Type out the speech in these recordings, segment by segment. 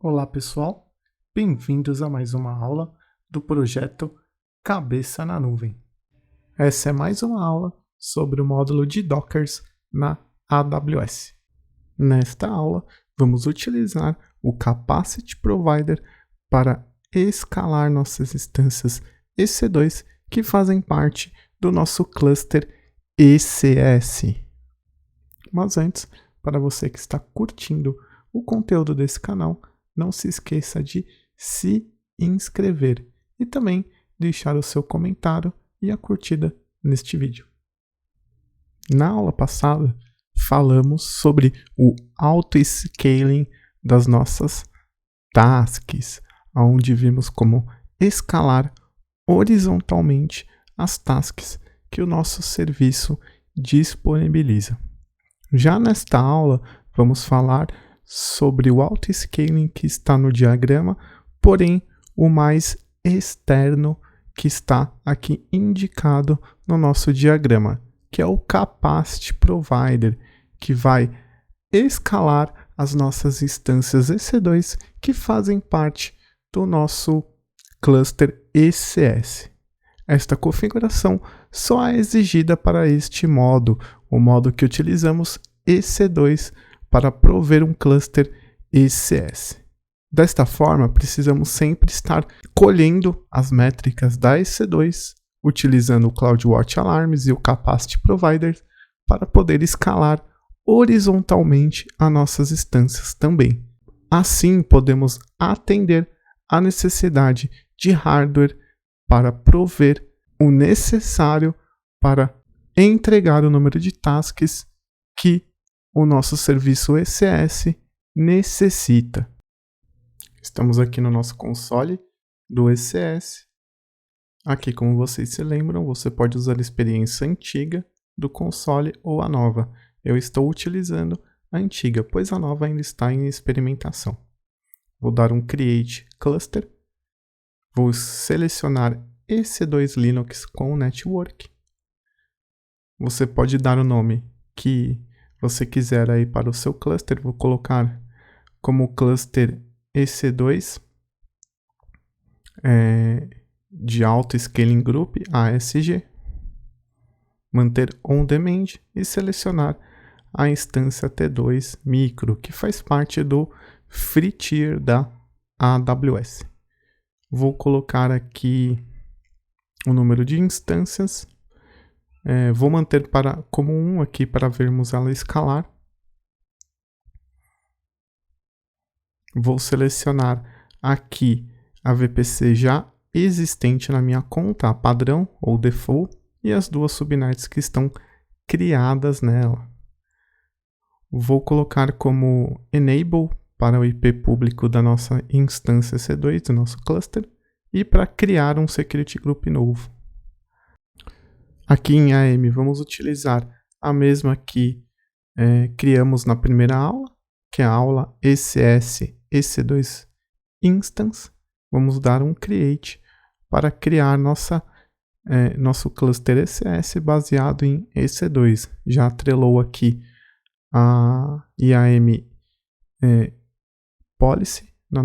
Olá pessoal, bem-vindos a mais uma aula do projeto Cabeça na Nuvem. Essa é mais uma aula sobre o módulo de Dockers na AWS. Nesta aula, vamos utilizar o Capacity Provider para escalar nossas instâncias EC2 que fazem parte do nosso cluster ECS. Mas antes, para você que está curtindo o conteúdo desse canal, não se esqueça de se inscrever e também deixar o seu comentário e a curtida neste vídeo. Na aula passada, falamos sobre o auto-scaling das nossas tasks, onde vimos como escalar horizontalmente as tasks que o nosso serviço disponibiliza. Já nesta aula, vamos falar sobre o auto-scaling que está no diagrama, porém o mais externo que está aqui indicado no nosso diagrama, que é o Capacity Provider, que vai escalar as nossas instâncias EC2 que fazem parte do nosso cluster ECS. Esta configuração só é exigida para este modo, o modo que utilizamos EC2 para prover um cluster ECS. Desta forma, precisamos sempre estar colhendo as métricas da EC2, utilizando o CloudWatch Alarms e o Capacity Provider para poder escalar horizontalmente as nossas instâncias também. Assim, podemos atender a necessidade de hardware para prover o necessário para entregar o número de tasks que o nosso serviço ECS necessita. Estamos aqui no nosso console do ECS. Aqui, como vocês se lembram, você pode usar a experiência antiga do console ou a nova. Eu estou utilizando a antiga, pois a nova ainda está em experimentação. Vou dar um Create Cluster. Vou selecionar EC2 Linux com Network. Você pode dar o nome que você quiser aí para o seu cluster. Vou colocar como cluster EC2 de Auto Scaling Group, ASG. Manter on demand e selecionar a instância T2 Micro, que faz parte do Free Tier da AWS. Vou colocar aqui o número de instâncias. Vou manter como 1 aqui para vermos ela escalar. Vou selecionar aqui a VPC já existente na minha conta, a padrão ou default, e as duas subnets que estão criadas nela. Vou colocar como enable para o IP público da nossa instância C2, do nosso cluster, e para criar um security group novo. Aqui em AM vamos utilizar a mesma que criamos na primeira aula, que é a aula ECS EC2 Instance. Vamos dar um create para criar nosso cluster ECS baseado em EC2. Já atrelou aqui a IAM policy no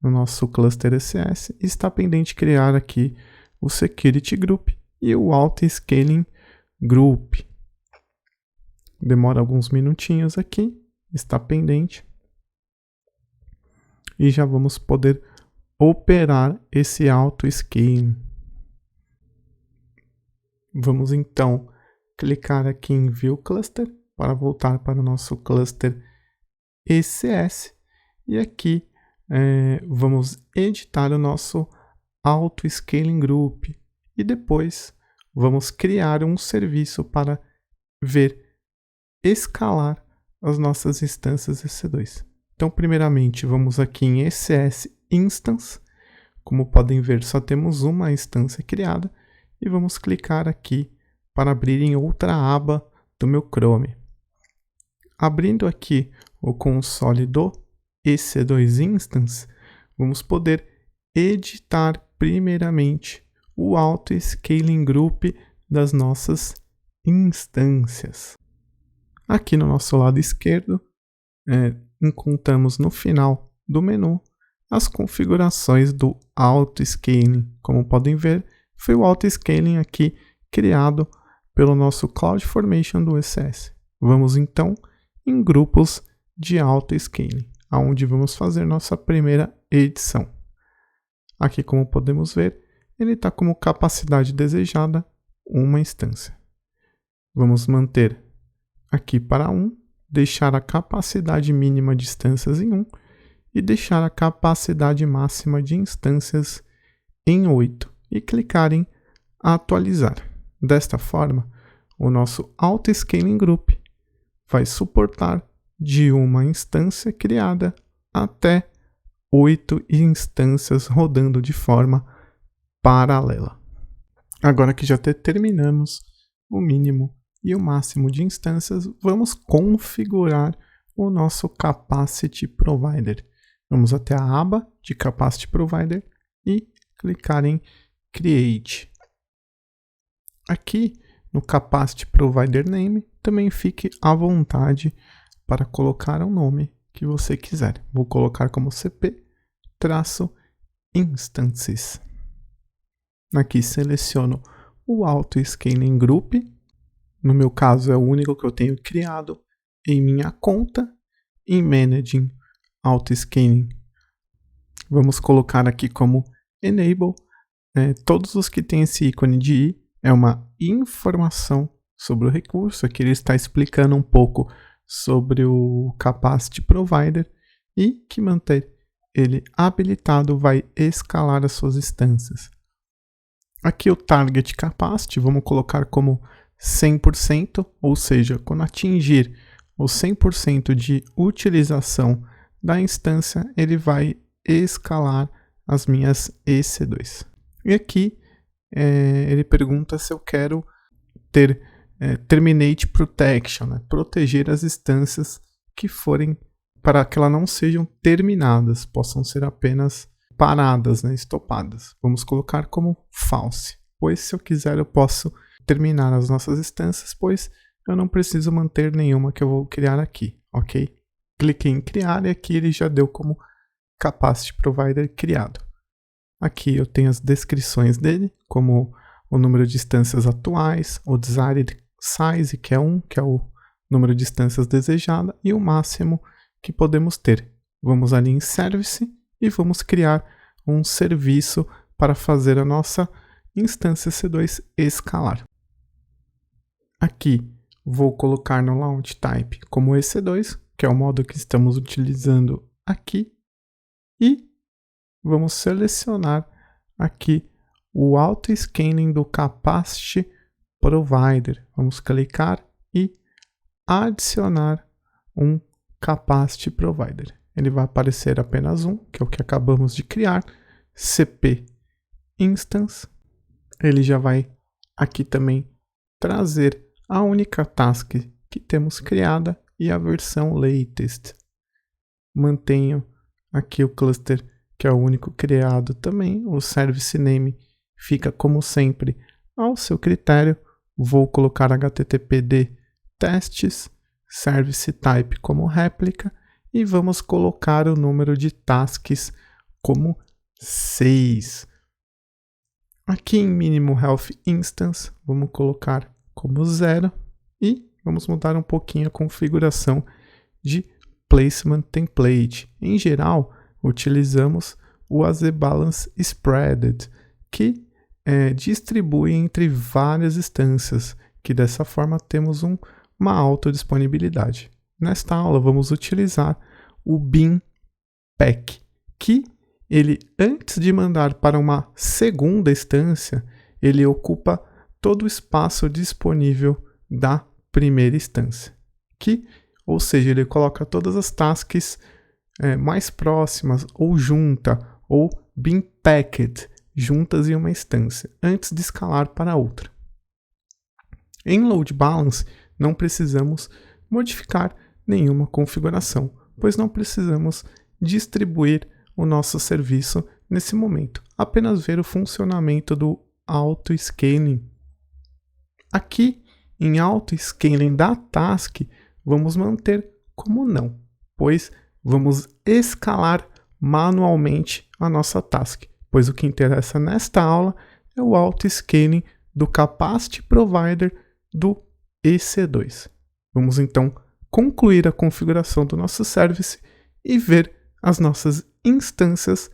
nosso cluster ECS. Está pendente criar aqui o security group e o auto-scaling group. Demora alguns minutinhos aqui, está pendente. E já vamos poder operar esse auto-scaling. Vamos então clicar aqui em View Cluster para voltar para o nosso cluster ECS. E aqui vamos editar o nosso auto-scaling group. E depois vamos criar um serviço para escalar as nossas instâncias EC2. Então, primeiramente, vamos aqui em ECS Instance. Como podem ver, só temos uma instância criada. E vamos clicar aqui para abrir em outra aba do meu Chrome. Abrindo aqui o console do EC2 Instance, vamos poder editar primeiramente o auto-scaling group das nossas instâncias. Aqui no nosso lado esquerdo, encontramos no final do menu as configurações do Auto-Scaling. Como podem ver, foi o Auto-Scaling aqui criado pelo nosso CloudFormation do ECS. Vamos então em grupos de Auto-Scaling, onde vamos fazer nossa primeira edição. Aqui, como podemos ver, ele está como capacidade desejada uma instância. Vamos manter aqui para 1, deixar a capacidade mínima de instâncias em 1 e deixar a capacidade máxima de instâncias em 8 e clicar em atualizar. Desta forma, o nosso Auto-Scaling Group vai suportar de uma instância criada até 8 instâncias rodando de forma paralela. Agora que já determinamos o mínimo e o máximo de instâncias, vamos configurar o nosso Capacity Provider. Vamos até a aba de Capacity Provider e clicar em Create. Aqui no Capacity Provider Name, também fique à vontade para colocar o nome que você quiser. Vou colocar como CP-Instances. Aqui seleciono o Auto-Scaling Group. No meu caso é o único que eu tenho criado em minha conta. Em Managing Auto-Scaling, vamos colocar aqui como Enable. Todos os que têm esse ícone de i é uma informação sobre o recurso. Aqui ele está explicando um pouco sobre o Capacity Provider e que manter ele habilitado vai escalar as suas instâncias. Aqui o Target Capacity, vamos colocar como 100%, ou seja, quando atingir o 100% de utilização da instância, ele vai escalar as minhas EC2. E aqui ele pergunta se eu quero ter Terminate Protection, proteger as instâncias que forem para que elas não sejam terminadas, possam ser apenas paradas, estopadas. Vamos colocar como False, pois se eu quiser eu posso terminar as nossas instâncias, pois eu não preciso manter nenhuma que eu vou criar aqui, ok? Cliquei em criar e aqui ele já deu como Capacity Provider criado. Aqui eu tenho as descrições dele, como o número de instâncias atuais, o Desired Size, que é 1, que é o número de instâncias desejada, e o máximo que podemos ter. Vamos ali em Service e vamos criar um serviço para fazer a nossa instância C2 escalar. Aqui vou colocar no Launch Type como EC2, que é o modo que estamos utilizando aqui, e vamos selecionar aqui o Auto-Scaling do Capacity Provider. Vamos clicar e adicionar um Capacity Provider. Ele vai aparecer apenas um, que é o que acabamos de criar, CP Instance. Ele já vai aqui também trazer a única task que temos criada e a versão latest. Mantenho aqui o cluster, que é o único criado também. O service name fica como sempre ao seu critério. Vou colocar httpd testes, service type como réplica e vamos colocar o número de tasks como 6. Aqui em Minimum Health Instance, vamos colocar como 0 e vamos mudar um pouquinho a configuração de Placement Template. Em geral, utilizamos o AZ Balance Spreaded, que distribui entre várias instâncias, que dessa forma temos uma autodisponibilidade. Nesta aula vamos utilizar o Bin Pack, que ele, antes de mandar para uma segunda instância, ele ocupa todo o espaço disponível da primeira instância. Ou seja, ele coloca todas as tasks mais próximas ou junta, ou bin packed, juntas em uma instância, antes de escalar para outra. Em Load Balance, não precisamos modificar nenhuma configuração, pois não precisamos distribuir o nosso serviço nesse momento, apenas ver o funcionamento do Auto-Scaling. Aqui em Auto-Scaling da task, vamos manter como não, pois vamos escalar manualmente a nossa task, pois o que interessa nesta aula é o auto-scaling do Capacity Provider do EC2. Vamos então concluir a configuração do nosso service e ver as nossas instâncias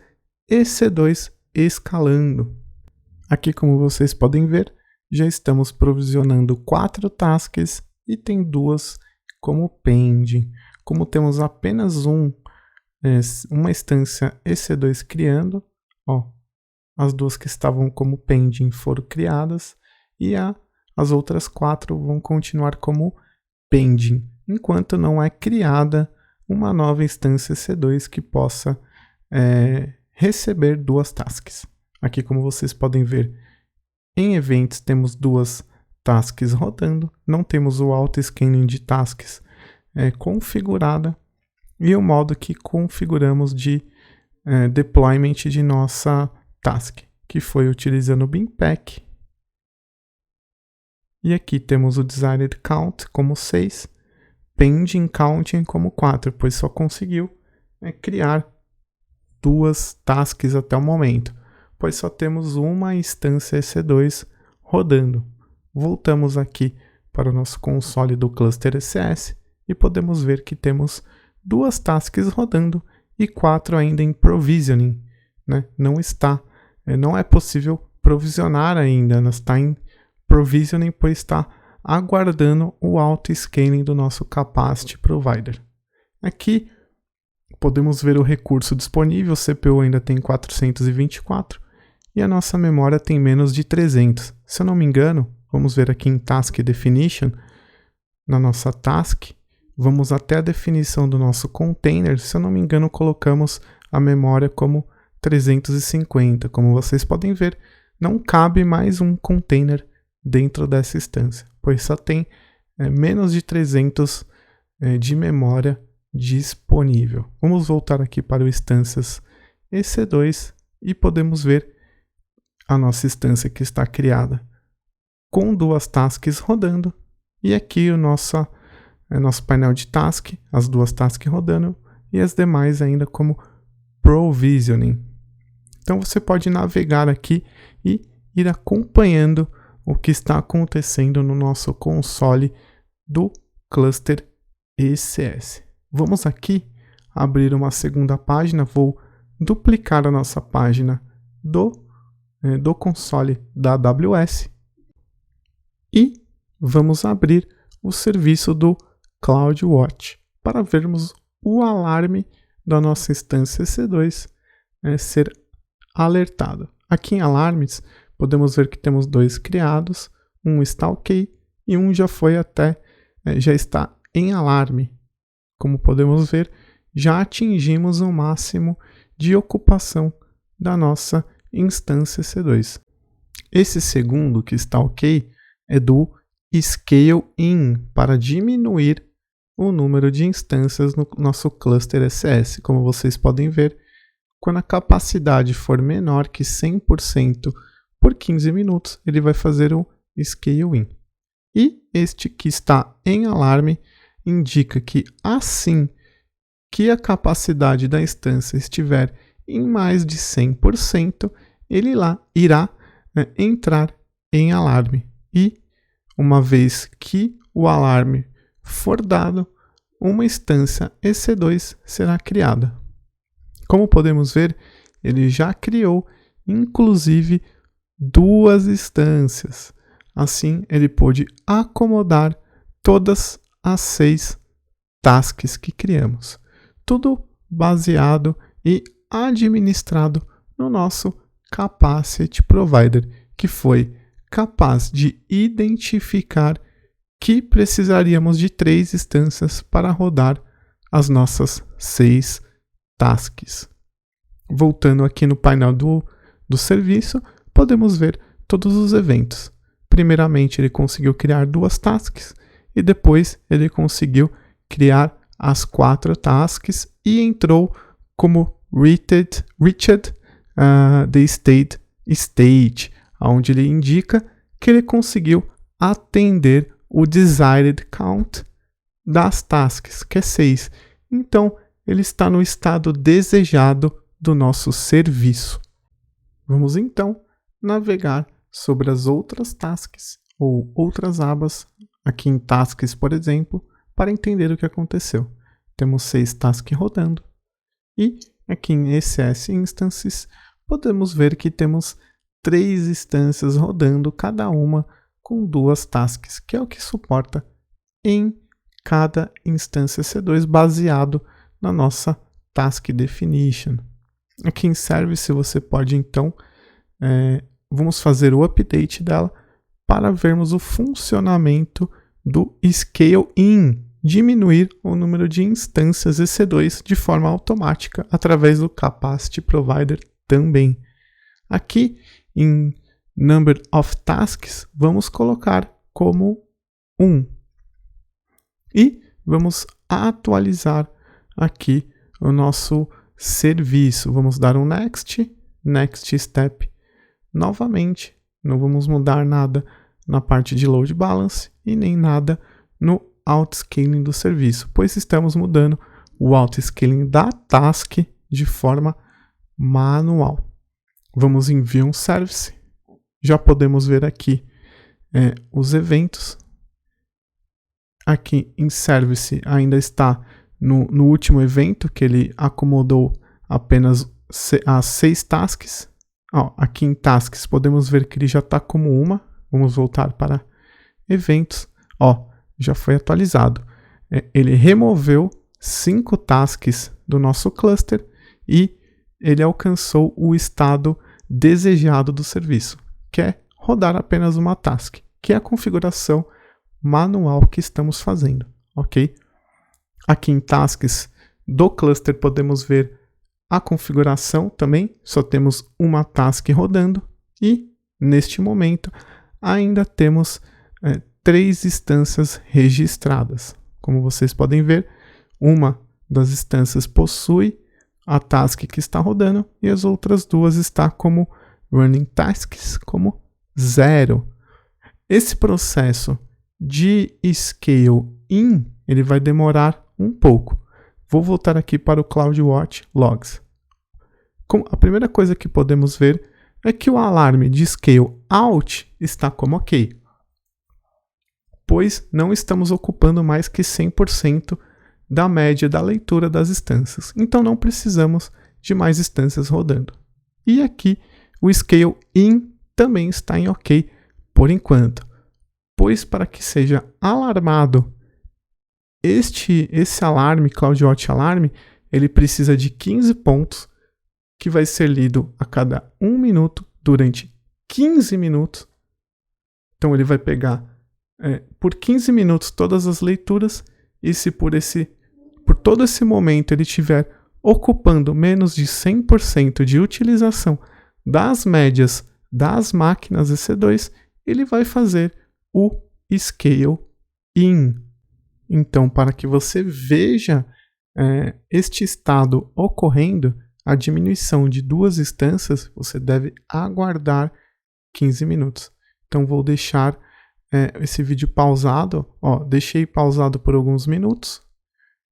EC2 escalando. Aqui, como vocês podem ver, já estamos provisionando 4 tasks e tem 2 como pending. Como temos apenas uma instância EC2 criando, as 2 que estavam como pending foram criadas e as outras 4 vão continuar como pending, enquanto não é criada uma nova instância EC2 que possa receber 2 tasks. Aqui, como vocês podem ver, em eventos temos 2 tasks rodando, não temos o auto-scaling de tasks configurada e o modo que configuramos de deployment de nossa task, que foi utilizando o Beanpack. E aqui temos o desired count como 6, pending counting como 4, pois só conseguiu criar 2 tasks até o momento, pois só temos uma instância EC2 rodando. Voltamos aqui para o nosso console do cluster ECS e podemos ver que temos 2 tasks rodando e 4 ainda em provisioning, né? Não é possível provisionar ainda, está em provisioning, pois está aguardando o auto-scaling do nosso Capacity Provider. Aqui podemos ver o recurso disponível, o CPU ainda tem 424 e a nossa memória tem menos de 300. Se eu não me engano, vamos ver aqui em Task Definition, na nossa task, vamos até a definição do nosso container, se eu não me engano colocamos a memória como 350. Como vocês podem ver, não cabe mais um container dentro dessa instância, pois só tem menos de 300 de memória disponível. Vamos voltar aqui para o instâncias EC2 e podemos ver a nossa instância que está criada com 2 tasks rodando e aqui o nosso painel de task, as 2 tasks rodando e as demais ainda como provisioning. Então você pode navegar aqui e ir acompanhando o que está acontecendo no nosso console do cluster ECS. Vamos aqui abrir uma segunda página, vou duplicar a nossa página do console da AWS e vamos abrir o serviço do CloudWatch para vermos o alarme da nossa instância EC2 ser alertado. Aqui em alarmes podemos ver que temos 2 criados, um está ok e um já está em alarme. Como podemos ver, já atingimos o máximo de ocupação da nossa instância EC2. Esse segundo que está ok é do Scale In, para diminuir o número de instâncias no nosso cluster ECS. Como vocês podem ver, quando a capacidade for menor que 100% por 15 minutos, ele vai fazer o Scale In. E este que está em alarme indica que assim que a capacidade da instância estiver em mais de 100%, ele irá entrar em alarme. E uma vez que o alarme for dado, uma instância EC2 será criada. Como podemos ver, ele já criou inclusive 2 instâncias. Assim, ele pôde acomodar todas as 6 tasks que criamos. Tudo baseado e administrado no nosso Capacity Provider, que foi capaz de identificar que precisaríamos de 3 instâncias para rodar as nossas 6 tasks. Voltando aqui no painel do serviço, podemos ver todos os eventos. Primeiramente, ele conseguiu criar 2 tasks e depois ele conseguiu criar as 4 tasks e entrou como reached the state, onde ele indica que ele conseguiu atender o desired count das tasks, que é 6. Então, ele está no estado desejado do nosso serviço. Vamos então navegar sobre as outras tasks ou outras abas, aqui em Tasks, por exemplo, para entender o que aconteceu. Temos 6 tasks rodando e aqui em ECS Instances podemos ver que temos 3 instâncias rodando, cada uma com 2 tasks, que é o que suporta em cada instância C2 baseado na nossa Task Definition. Aqui em Service você pode então, vamos fazer o update dela para vermos o funcionamento do Scale In, diminuir o número de instâncias EC2 de forma automática através do Capacity Provider também. Aqui em Number of Tasks vamos colocar como 1 e vamos atualizar aqui o nosso serviço. Vamos dar um Next Step novamente. Não vamos mudar nada na parte de Load Balance e nem nada no Outscaling do serviço, pois estamos mudando o Outscaling da task de forma manual. Vamos em View Service. Já podemos ver aqui os eventos. Aqui em Service ainda está no último evento, que ele acomodou apenas as 6 tasks. Aqui em Tasks podemos ver que ele já está como uma. Vamos voltar para Eventos. Já foi atualizado. Ele removeu 5 tasks do nosso cluster e ele alcançou o estado desejado do serviço, que é rodar apenas uma task, que é a configuração manual que estamos fazendo, ok? Aqui em Tasks do cluster podemos ver a configuração também, só temos uma task rodando e, neste momento, ainda temos 3 instâncias registradas. Como vocês podem ver, uma das instâncias possui a task que está rodando e as outras 2 está como Running Tasks, como 0. Esse processo de Scale In, ele vai demorar um pouco. Vou voltar aqui para o CloudWatch Logs. A primeira coisa que podemos ver é que o alarme de Scale Out está como ok, pois não estamos ocupando mais que 100% da média da leitura das instâncias. Então não precisamos de mais instâncias rodando. E aqui o Scale In também está em ok por enquanto, pois para que seja alarmado esse alarme, CloudWatch Alarm, ele precisa de 15 pontos, que vai ser lido a cada 1 minuto durante 15 minutos. Então ele vai pegar por 15 minutos todas as leituras, e se por todo esse momento ele estiver ocupando menos de 100% de utilização das médias das máquinas EC2, ele vai fazer o Scale In. Então, para que você veja este estado ocorrendo, a diminuição de 2 instâncias, você deve aguardar 15 minutos. Então, vou deixar esse vídeo pausado. Deixei pausado por alguns minutos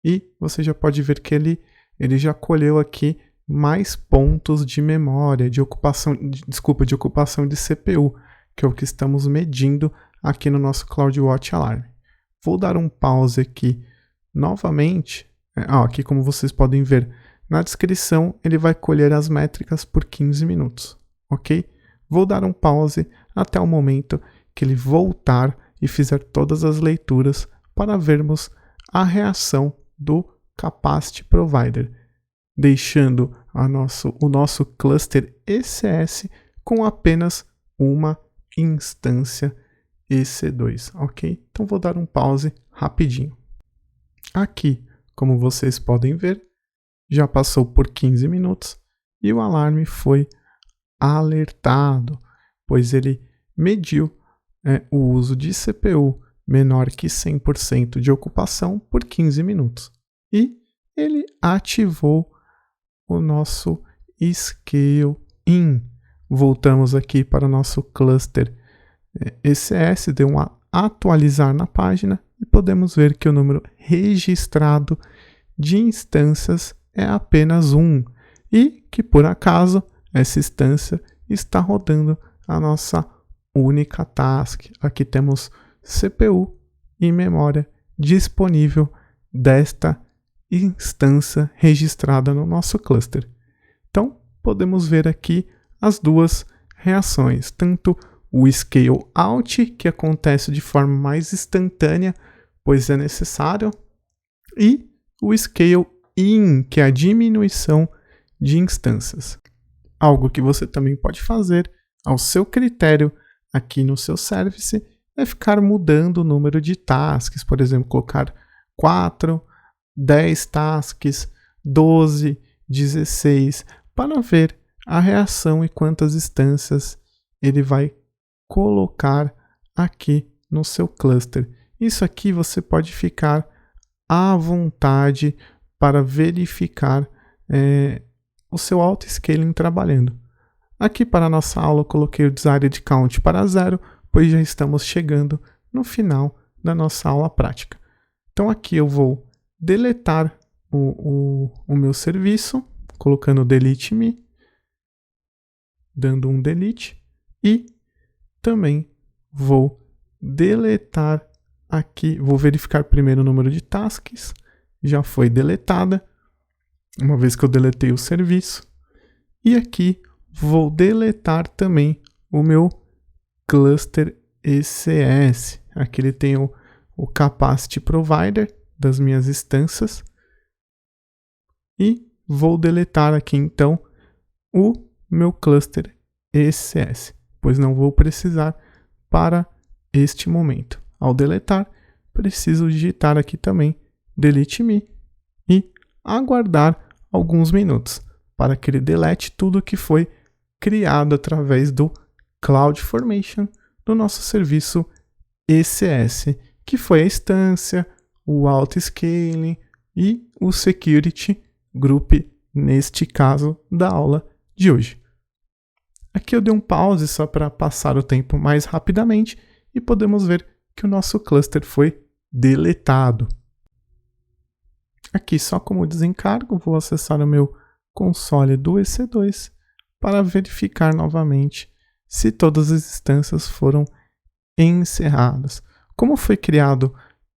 e você já pode ver que ele já colheu aqui mais pontos de memória, de ocupação de CPU, que é o que estamos medindo aqui no nosso CloudWatch Alarm. Vou dar um pause aqui novamente. Aqui, como vocês podem ver na descrição, ele vai colher as métricas por 15 minutos, ok? Vou dar um pause até o momento que ele voltar e fizer todas as leituras para vermos a reação do Capacity Provider, deixando o nosso cluster ECS com apenas uma instância EC2, ok? Então vou dar um pause rapidinho. Aqui, como vocês podem ver, já passou por 15 minutos e o alarme foi alertado, pois ele mediu o uso de CPU menor que 100% de ocupação por 15 minutos. E ele ativou o nosso Scale In. Voltamos aqui para o nosso cluster ECS, deu um atualizar na página e podemos ver que o número registrado de instâncias é apenas 1. e que por acaso essa instância está rodando a nossa única task. Aqui temos CPU e memória disponível desta instância registrada no nosso cluster. Então, podemos ver aqui as duas reações, tanto o scale out, que acontece de forma mais instantânea, pois é necessário, e o scale in, que é a diminuição de instâncias. Algo que você também pode fazer ao seu critério aqui no seu service é ficar mudando o número de tasks, por exemplo, colocar 4, 10 tasks, 12, 16, para ver a reação e quantas instâncias ele vai colocar aqui no seu cluster. Isso aqui você pode ficar à vontade para verificar o seu auto-scaling trabalhando. Aqui para a nossa aula eu coloquei o desired count para 0, pois já estamos chegando no final da nossa aula prática. Então aqui eu vou deletar o meu serviço, colocando delete me, dando um delete, e também vou deletar aqui, vou verificar primeiro o número de tasks, já foi deletada, uma vez que eu deletei o serviço, e aqui vou deletar também o meu cluster ECS. Aqui ele tem o capacity provider das minhas instâncias, e vou deletar aqui então o meu cluster ECS, pois não vou precisar para este momento. Ao deletar, preciso digitar aqui também delete me e aguardar alguns minutos para que ele delete tudo que foi criado através do CloudFormation do nosso serviço ECS, que foi a instância, o auto-scaling e o security group, neste caso da aula de hoje. Aqui eu dei um pause só para passar o tempo mais rapidamente e podemos ver que o nosso cluster foi deletado. Aqui, só como desencargo, vou acessar o meu console do EC2 para verificar novamente se todas as instâncias foram encerradas. Como foi criado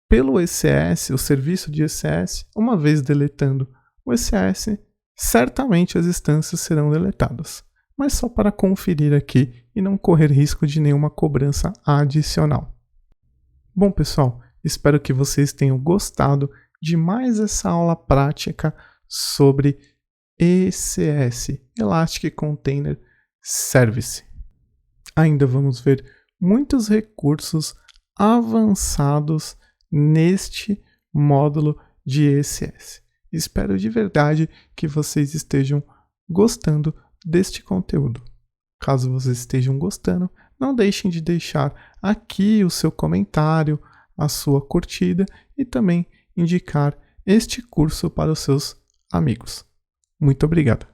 pelo ECS, o serviço de ECS, uma vez deletando o ECS, certamente as instâncias serão deletadas, mas só para conferir aqui e não correr risco de nenhuma cobrança adicional. Bom, pessoal, espero que vocês tenham gostado de mais essa aula prática sobre ECS, Elastic Container Service. Ainda vamos ver muitos recursos avançados neste módulo de ECS. Espero de verdade que vocês estejam gostando deste conteúdo. Caso vocês estejam gostando, não deixem de deixar aqui o seu comentário, a sua curtida e também indicar este curso para os seus amigos. Muito obrigado.